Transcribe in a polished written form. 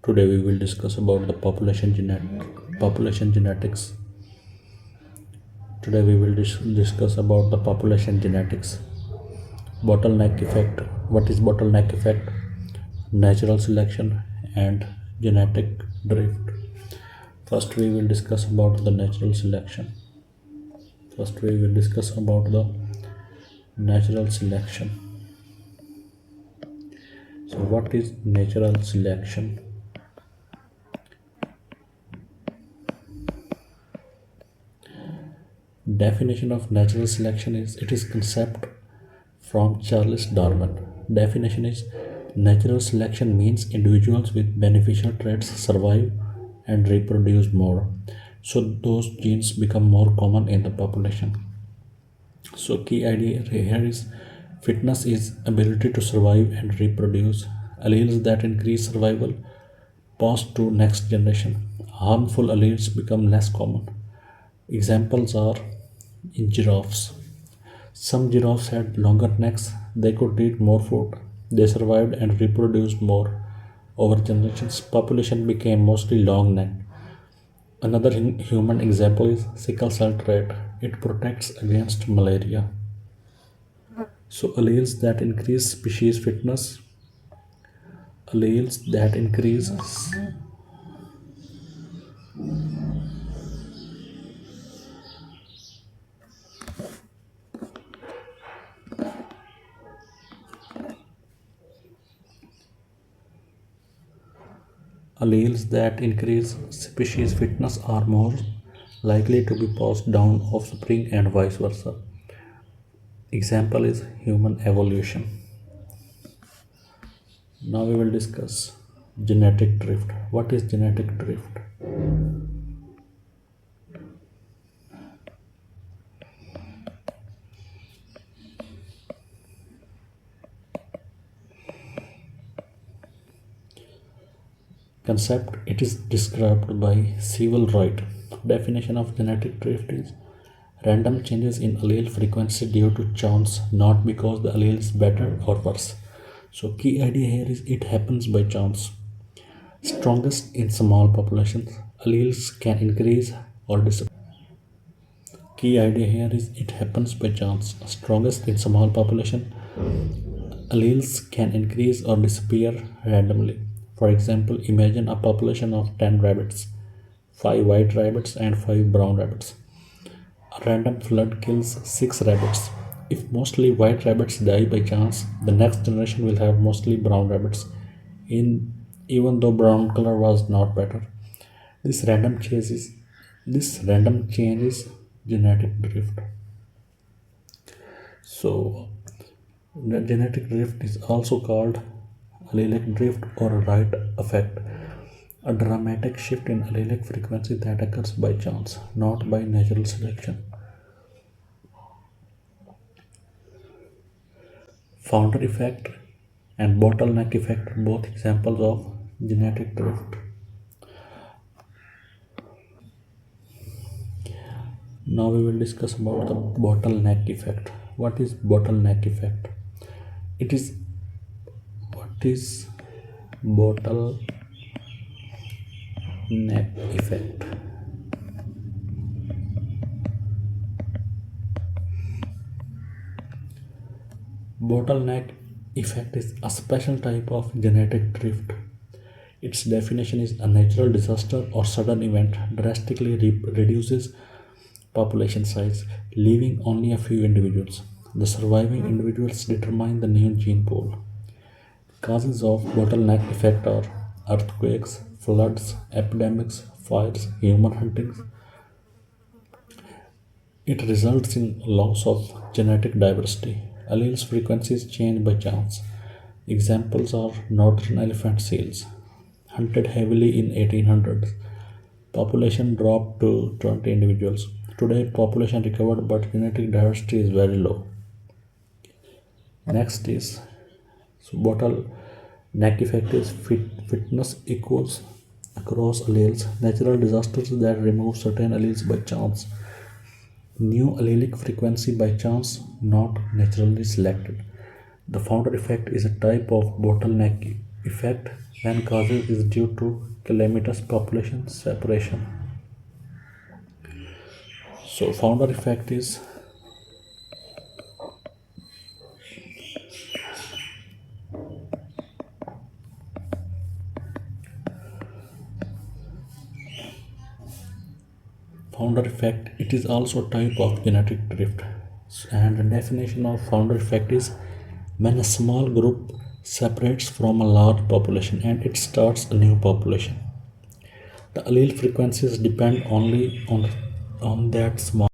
Today we will discuss about the population genetics. Today we will discuss about the population genetics. Bottleneck effect. What is bottleneck effect? Natural selection and genetic drift. First we will discuss about the natural selection. First we will discuss about the natural selection. So what is natural selection? Definition of natural selection is it is concept from Charles Darwin. Definition is natural selection means individuals with beneficial traits survive and reproduce more. So those genes become more common in the population. So key idea here is fitness is ability to survive and reproduce. Alleles that increase survival pass to next generation. Harmful alleles become less common. Examples are in giraffes. Some giraffes had longer necks, they could eat more food, they survived and reproduced more. Over generations, population became mostly long necked. Another human example is sickle cell trait. It protects against malaria. So alleles that increase species fitness, alleles that increase species fitness are more likely to be passed down offspring and vice versa. Example is human evolution. Now we will discuss genetic drift. What is genetic drift? Concept it is described by civil right. Definition of genetic drift is random changes in allele frequency due to chance, not because the allele is better or worse. So key idea here is it happens by chance. Strongest in small populations, alleles can increase or disappear. Key idea here is it happens by chance. Strongest in small population, alleles can increase or disappear randomly. For example, imagine a population of 10 rabbits, 5 white rabbits and 5 brown rabbits. A random flood kills 6 rabbits. If mostly white rabbits die by chance, the next generation will have mostly brown rabbits, even though brown color was not better. This random change is genetic drift. So the genetic drift is also called allelic drift or right effect, a dramatic shift in allelic frequency that occurs by chance, not by natural selection. Founder effect and bottleneck effect are both examples of genetic drift. Now we will discuss about the bottleneck effect. What is bottleneck effect? What is bottleneck effect? Bottleneck effect is a special type of genetic drift. Its definition is a natural disaster or sudden event drastically reduces population size, leaving only a few individuals. The surviving individuals determine the new gene pool. Causes of bottleneck effect are earthquakes, floods, epidemics, fires, human huntings. It results in loss of genetic diversity. Alleles frequencies change by chance. Examples are northern elephant seals, hunted heavily in 1800s. Population dropped to 20 individuals. Today, population recovered, but genetic diversity is very low. Next is bottleneck effect is fitness equals across alleles. Natural disasters that remove certain alleles by chance. New allelic frequency by chance, not naturally selected. The founder effect is a type of bottleneck effect when causes is due to calamitous population separation. So founder effect, it is also a type of genetic drift. And the definition of founder effect is when a small group separates from a large population and it starts a new population. The allele frequencies depend only on that small